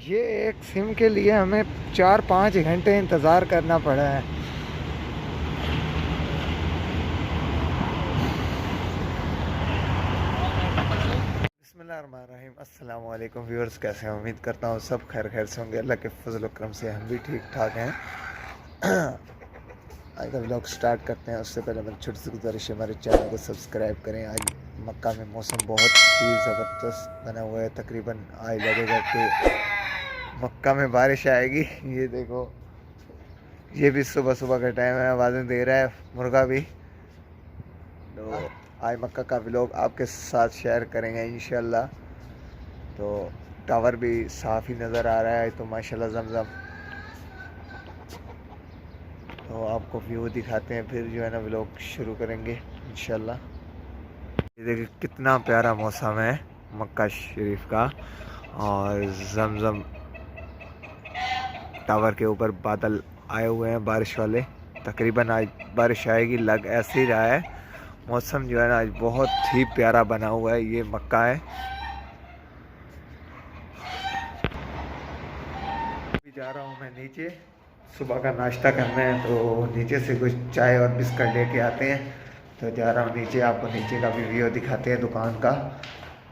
ये एक सिम के लिए हमें 4-5 घंटे इंतज़ार करना पड़ा है। बिस्मिल्लाहिर्रहमानिर्रहीम। अस्सलाम वालेकुम व्यूअर्स, कैसे हैं? उम्मीद करता हूँ सब खैर खैर से होंगे। अल्लाह के फजल व करम से हम भी ठीक ठाक हैं। आज का व्लॉग स्टार्ट करते हैं। उससे पहले मेरी छोटी सी गुजारिश है, हमारे चैनल को सब्सक्राइब करें। आज मक्का में मौसम बहुत ही ज़बरदस्त बना हुआ है। तकरीबन आज लगेगा कि मक्का में बारिश आएगी। ये देखो, ये भी सुबह सुबह का टाइम है, आवाज़ें दे रहा है मुर्गा भी। तो आज मक्का का व्लॉग आपके साथ शेयर करेंगे इंशाल्लाह। तो टावर भी साफ़ ही नज़र आ रहा है, तो माशाल्लाह ज़मज़म। तो आपको व्यू दिखाते हैं, फिर जो है ना व्लॉग शुरू करेंगे इंशाल्लाह। ये देखिए कितना प्यारा मौसम है मक्का शरीफ का। और ज़मज़म टावर के ऊपर बादल आए हुए हैं बारिश वाले। तकरीबन आज बारिश आएगी, लग ऐसे ही रहा है। मौसम जो है ना आज बहुत ही प्यारा बना हुआ है। ये मक्का है। अभी जा रहा हूँ मैं नीचे, सुबह का नाश्ता करना है। तो नीचे से कुछ चाय और बिस्किट लेके आते हैं। तो जा रहा हूँ नीचे, आपको नीचे का भी व्यू दिखाते हैं दुकान का।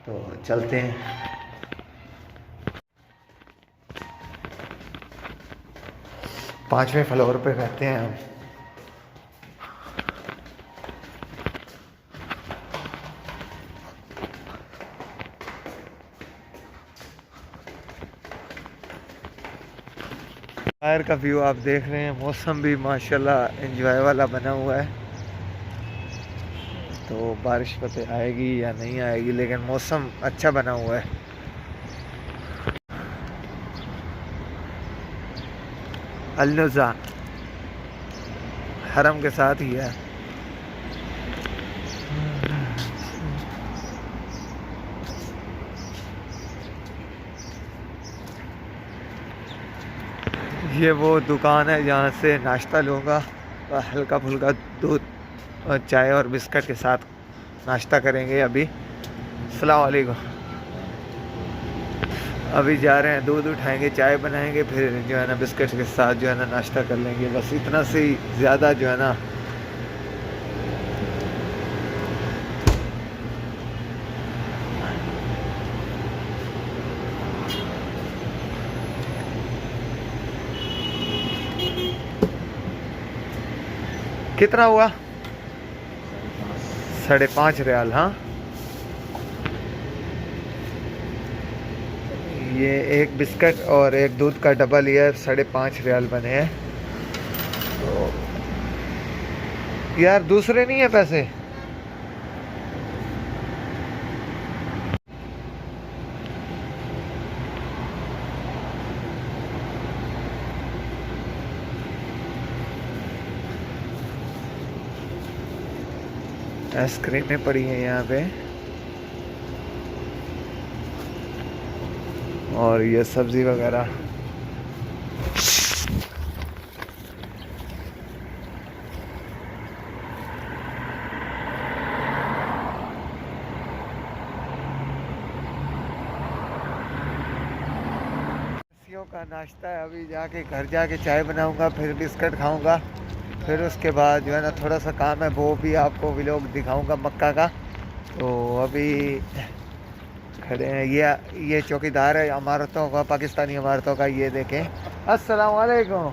तो चलते हैं। 5वें फ्लोर पे रहते हैं हम। बाहर का व्यू आप देख रहे हैं। मौसम भी माशाल्लाह एंजॉय वाला बना हुआ है। तो बारिश पता आएगी या नहीं आएगी, लेकिन मौसम अच्छा बना हुआ है। अल-नुज़ा हरम के साथ ही है। ये वो दुकान है जहाँ से नाश्ता लूँगा और हल्का फुल्का दूध और चाय और बिस्किट के साथ नाश्ता करेंगे। अभी अस्सलाम वालेकुम। अभी जा रहे हैं, दूध उठाएंगे, चाय बनाएंगे, फिर जो है ना बिस्किट के साथ जो है ना नाश्ता कर लेंगे। बस इतना से ही ज़्यादा जो है ना। कितना हुआ? 5.5 रियाल। हाँ, ये एक बिस्किट और एक दूध का डब्बा लिया है, 5.5 रियाल बने हैं। तो यार दूसरे नहीं है पैसे? आइसक्रीमें पड़ी हैं यहाँ पे, और ये सब्ज़ी वगैरह। का नाश्ता है। अभी जाके घर जाके चाय बनाऊंगा, फिर बिस्किट खाऊंगा। फिर उसके बाद जो है ना थोड़ा सा काम है, वो भी आपको व्लॉग दिखाऊंगा मक्का का। तो अभी खड़े हैं। ये चौकीदार है इमारतों का, पाकिस्तानी इमारतों का। ये देखें। अस्सलाम वालेकुम।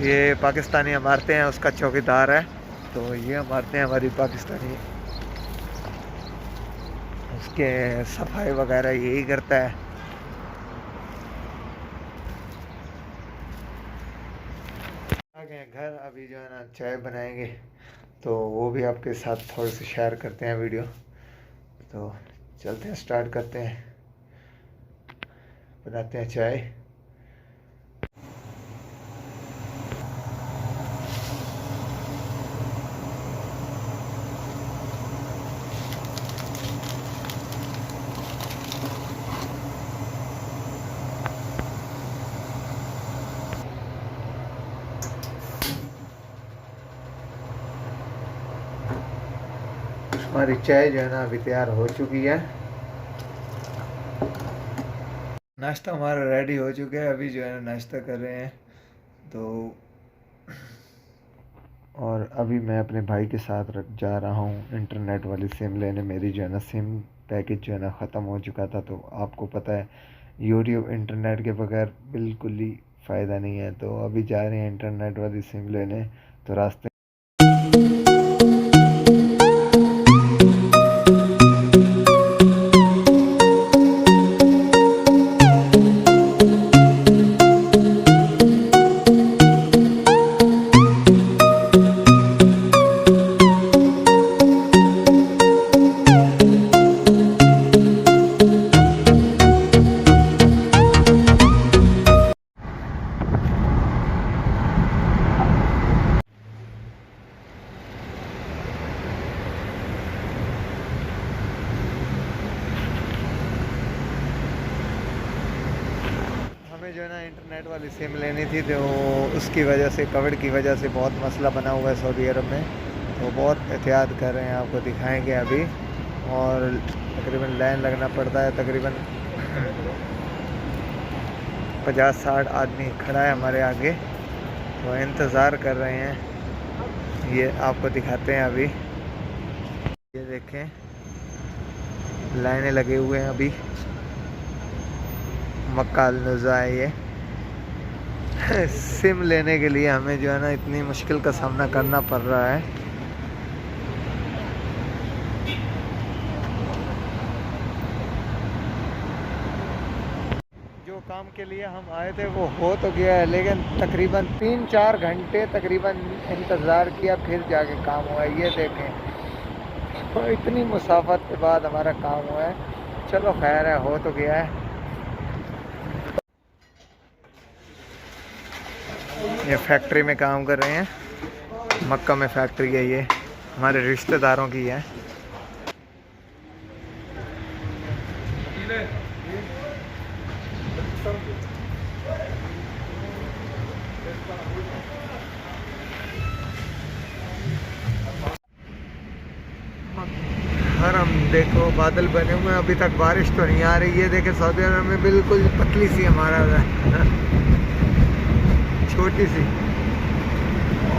ये पाकिस्तानी इमारतें हैं, उसका चौकीदार है। तो ये इमारतें हमारी पाकिस्तानी, उसके सफाई वगैरह यही करता है। आ गए घर, अभी जो है ना चाय बनाएंगे, तो वो भी आपके साथ थोड़े से शेयर करते हैं वीडियो। तो चलते हैं, स्टार्ट करते हैं, बनाते हैं चाय। हमारी चाय जो है ना अभी तैयार हो चुकी है। नाश्ता हमारा रेडी हो चुका है, अभी जो है ना नाश्ता कर रहे हैं। तो और अभी मैं अपने भाई के साथ जा रहा हूँ इंटरनेट वाली सिम लेने। मेरी जो है ना सिम पैकेज जो है ना ख़त्म हो चुका था। तो आपको पता है यूट्यूब इंटरनेट के बगैर बिल्कुल ही फ़ायदा नहीं है। तो अभी जा रहे हैं इंटरनेट वाली सिम लेने। तो रास्ते हमें जो है ना इंटरनेट वाली सिम लेनी थी, तो उसकी वजह से, कोविड की वजह से बहुत मसला बना हुआ है सऊदी अरब में। तो बहुत एहतियात कर रहे हैं, आपको दिखाएंगे अभी। और तकरीबन लाइन लगना पड़ता है, तकरीबन 50-60 आदमी खड़ा है हमारे आगे, तो इंतज़ार कर रहे हैं। ये आपको दिखाते हैं अभी, ये देखें लाइनें लगे हुए हैं अभी। मक्का अल नुज़ा है ये। सिम लेने के लिए हमें जो है ना इतनी मुश्किल का सामना करना पड़ रहा है। जो काम के लिए हम आए थे वो हो तो गया है, लेकिन तकरीबन 3-4 घंटे तकरीबन इंतज़ार किया, फिर जाके काम हुआ है। ये देखें, तो इतनी मुसाफत के बाद हमारा काम हुआ है। चलो खैर है, हो तो गया है। ये फैक्ट्री में काम कर रहे हैं, मक्का में फैक्ट्री है, ये हमारे रिश्तेदारों की है। हरम देखो, बादल बने हुए हैं, अभी तक बारिश तो नहीं आ रही है। देखे सऊदी अरब में बिल्कुल पतली सी हमारा छोटी सी।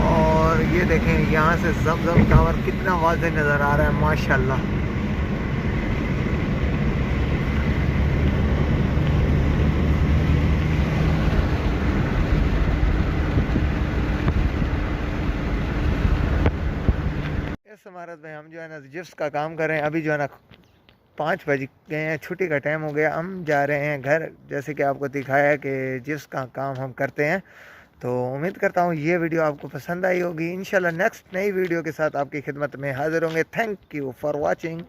और ये देखें यहाँ से ज़मज़म टावर कितना वाज़ेह नज़र आ रहा है, माशाल्लाह। इस इमारत में हम जो है ना जिप्स का काम कर रहे हैं। अभी जो है ना 5 बज गए हैं, छुट्टी का टाइम हो गया, हम जा रहे हैं घर। जैसे कि आपको दिखाया है कि जिप्स का काम हम करते हैं। तो उम्मीद करता हूँ ये वीडियो आपको पसंद आई होगी। इंशाल्लाह नेक्स्ट नई वीडियो के साथ आपकी खिदमत में हाजिर होंगे। Thank you for watching.